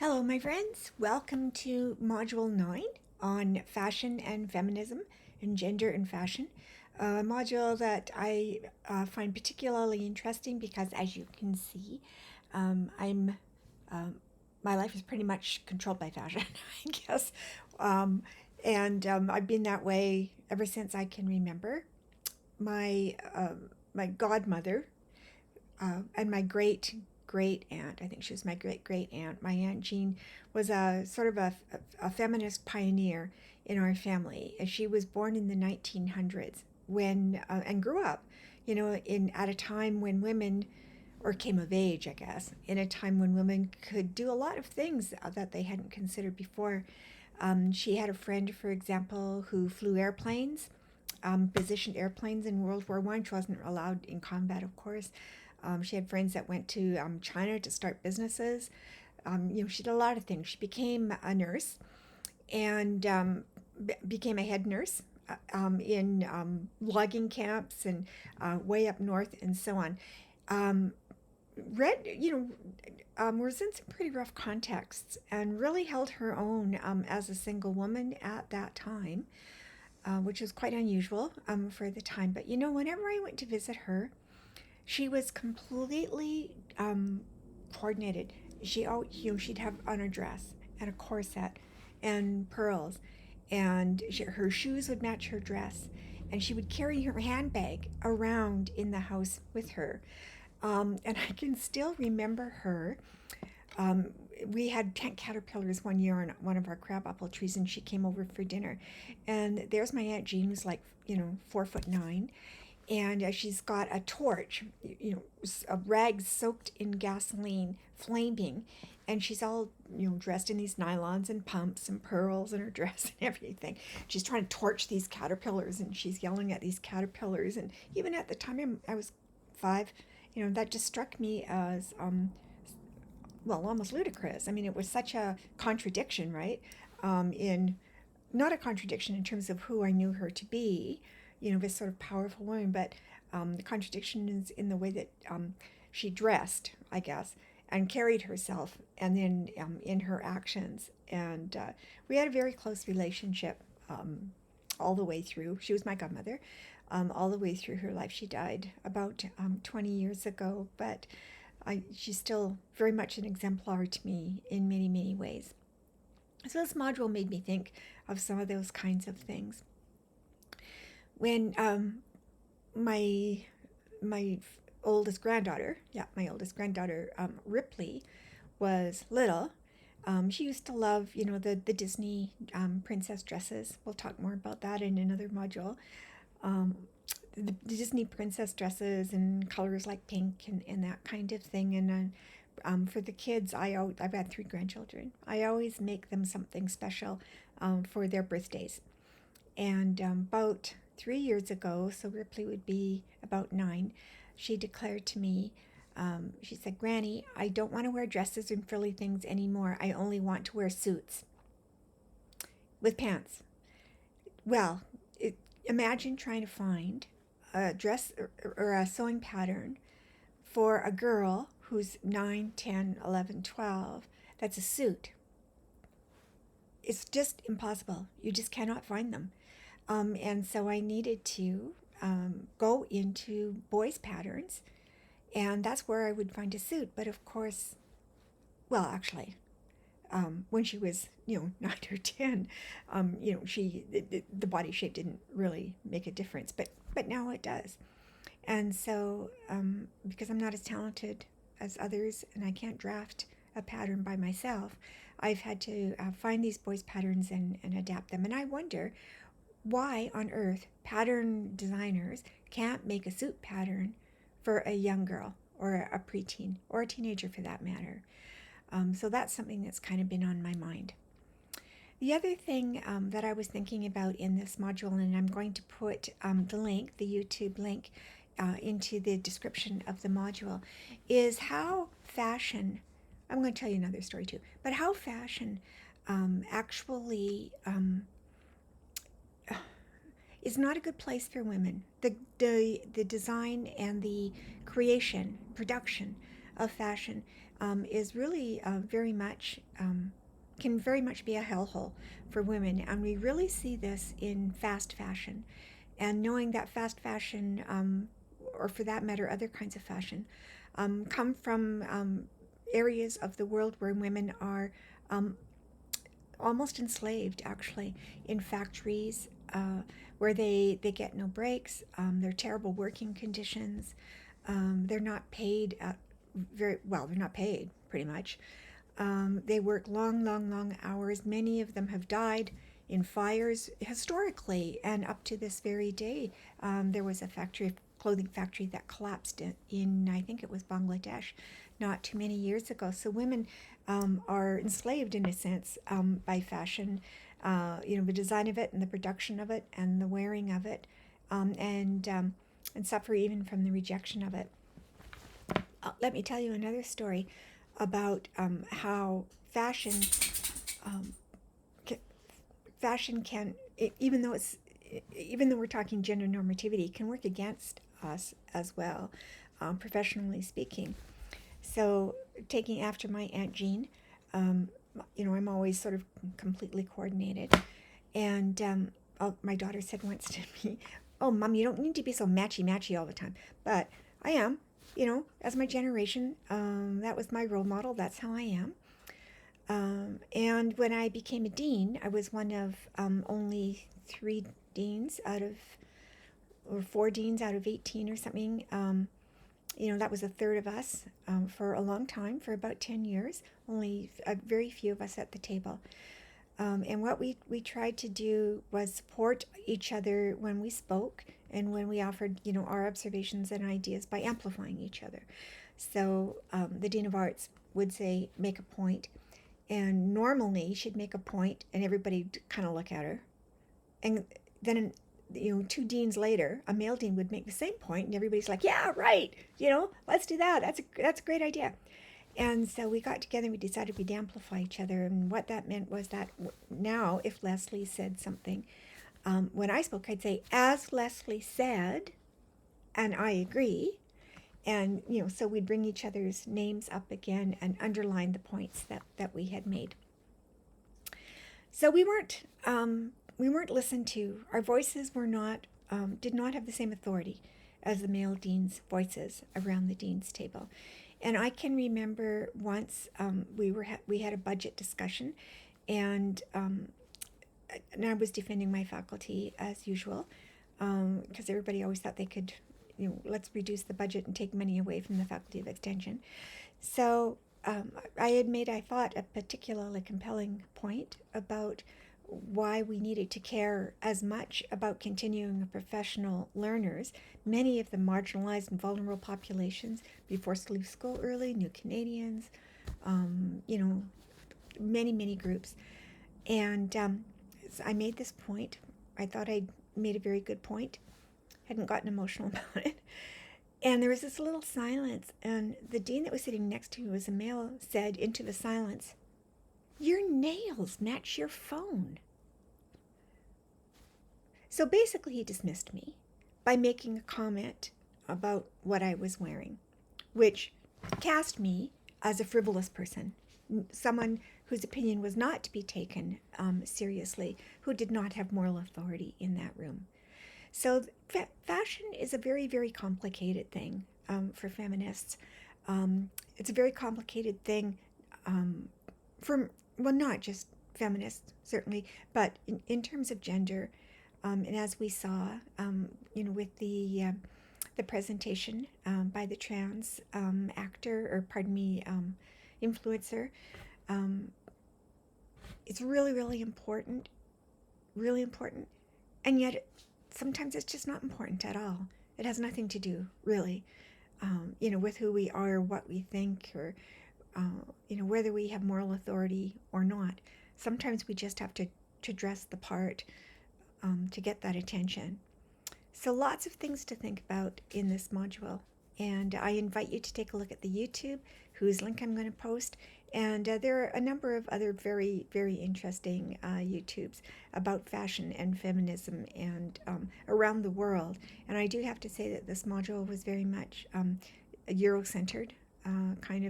Hello, my friends. Welcome to Module 9 on fashion and feminism and gender and fashion. A module that I find particularly interesting because, as you can see, I'm um, my life is pretty much controlled by fashion, I guess. Um, and I've been that way ever since I can remember. My godmother and my great aunt, I think she was my great aunt, my Aunt Jean, was a sort of a feminist pioneer in our family. She was born in the 1900s when and grew up, in at a time when women, or came of age, I guess, in a time when women could do a lot of things that they hadn't considered before. She had a friend, for example, who flew airplanes, positioned airplanes in World War One. She wasn't allowed in combat, of course. She had friends that went to China to start businesses. She did a lot of things. She became a nurse and became a head nurse in logging camps and way up north and so on. Um, read, was in some pretty rough contexts and really held her own as a single woman at that time, which was quite unusual for the time. But whenever I went to visit her, she was completely coordinated. She'd have on a dress and a corset and pearls, and her shoes would match her dress, and she would carry her handbag around in the house with her. And I can still remember her. Um, we had tent caterpillars one year on one of our crabapple trees, and she came over for dinner. And there's my Aunt Jean, who's like, 4'9", and she's got a torch, a rag soaked in gasoline, flaming, and she's all dressed in these nylons and pumps and pearls in her dress and everything. She's trying to torch these caterpillars, and she's yelling at these caterpillars. And even at the time I was 5, that just struck me as well, almost ludicrous. I mean, it was such a contradiction, right? In Not a contradiction in terms of who I knew her to be, this sort of powerful woman, but the contradiction is in the way that she dressed, I guess, and carried herself, and then in her actions. And we had a very close relationship all the way through. She was my godmother all the way through her life. She died about 20 years ago, but she's still very much an exemplar to me in many, many ways. So this module made me think of some of those kinds of things. When my oldest granddaughter, Ripley, was little, she used to love, the Disney princess dresses. We'll talk more about that in another module. The Disney princess dresses and colors like pink and that kind of thing. And for the kids, I've had 3 grandchildren. I always make them something special for their birthdays. And about 3 years ago, so Ripley would be about 9, she declared to me, she said, "Granny, I don't want to wear dresses and frilly things anymore. I only want to wear suits with pants." Well, imagine trying to find a dress or a sewing pattern for a girl who's 9, 10, 11, 12. That's a suit. It's just impossible. You just cannot find them. And so I needed to go into boys' patterns, and that's where I would find a suit. But of course, well, actually, when she was, 9 or 10, the body shape didn't really make a difference, but now it does. And so, because I'm not as talented as others, and I can't draft a pattern by myself, I've had to find these boys' patterns and adapt them. And I wonder why on earth pattern designers can't make a suit pattern for a young girl or a preteen or a teenager for that matter. So that's something that's kind of been on my mind. The other thing that I was thinking about in this module, and I'm going to put the link, the YouTube link, into the description of the module, is how fashion, I'm going to tell you another story too, but how fashion actually is not a good place for women. The design and the creation, production of fashion is really very much can very much be a hellhole for women, and we really see this in fast fashion. And knowing that fast fashion, or for that matter, other kinds of fashion, come from areas of the world where women are um, almost enslaved, actually, in factories where they get no breaks. They're terrible working conditions. They're not paid very well. They're not paid, pretty much. They work long, long, long hours. Many of them have died in fires historically, and up to this very day. There was a clothing factory that collapsed in, I think it was Bangladesh, not too many years ago. So women are enslaved in a sense by fashion, the design of it and the production of it and the wearing of it, and suffer even from the rejection of it. Let me tell you another story about how um, fashion can, even though we're talking gender normativity, can work against us as well, professionally speaking. So, taking after my Aunt Jean, um, I'm always sort of completely coordinated. And my daughter said once to me, "Oh, Mom, you don't need to be so matchy all the time." But I am, as my generation, that was my role model. That's how I am. And when I became a dean, I was one of only three deans out of, or four deans out of 18 or something. That was a third of us for a long time, for about 10 years, only a very few of us at the table. And what we tried to do was support each other when we spoke and when we offered, our observations and ideas by amplifying each other. So the Dean of Arts would say, make a point, and normally she'd make a point and everybody'd kind of look at her. And then, 2 deans later, a male dean would make the same point and everybody's like, yeah, right, let's do that. That's a great idea. And so we got together and we decided we'd amplify each other. And what that meant was that now, if Leslie said something, when I spoke, I'd say, as Leslie said, and I agree. And, so we'd bring each other's names up again and underline the points that we had made. So we weren't listened to. Our voices were not, did not have the same authority as the male dean's voices around the dean's table. And I can remember once we had a budget discussion, and I was defending my faculty as usual, because everybody always thought they could, let's reduce the budget and take money away from the Faculty of Extension. So I had made, I thought, a particularly compelling point about why we needed to care as much about continuing professional learners, many of the marginalized and vulnerable populations, be forced to leave school early, New Canadians, many, many groups. And so I made this point. I thought I'd made a very good point. Hadn't gotten emotional about it. And there was this little silence, and the dean that was sitting next to me was a male, said into the silence, "Your nails match your phone." So basically he dismissed me by making a comment about what I was wearing, which cast me as a frivolous person, someone whose opinion was not to be taken seriously, who did not have moral authority in that room. So fashion is a very, very complicated thing for feminists. It's a very complicated thing not just feminists, certainly, but in terms of gender. And as we saw, with the presentation by the trans influencer, it's really, really important, and yet sometimes it's just not important at all. It has nothing to do, really, with who we are, what we think, or, whether we have moral authority or not. Sometimes we just have to dress the part to get that attention. So lots of things to think about in this module. And I invite you to take a look at the YouTube, whose link I'm going to post. And there are a number of other very, very interesting YouTubes about fashion and feminism and around the world. And I do have to say that this module was very much Eurocentered. kind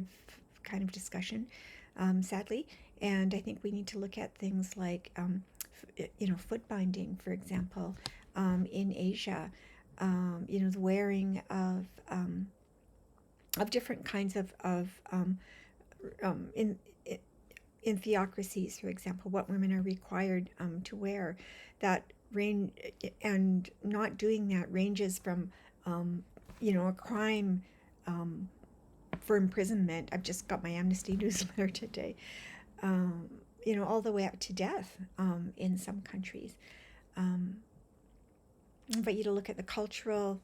of discussion, sadly. And I think we need to look at things like, foot binding, for example, in Asia. The wearing of different kinds um, in in theocracies, for example, what women are required to wear. That range, and not doing that ranges from a crime um, for imprisonment. I've just got my Amnesty newsletter today. Um, all the way up to death in some countries. Um, I invite you to look at the cultural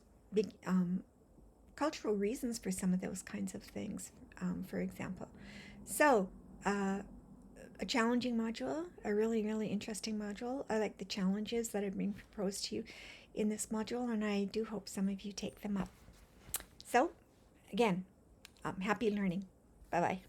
reasons for some of those kinds of things, for example. So, a challenging module, a really, really interesting module. I like the challenges that are being proposed to you in this module, and I do hope some of you take them up. So, again, happy learning. Bye bye.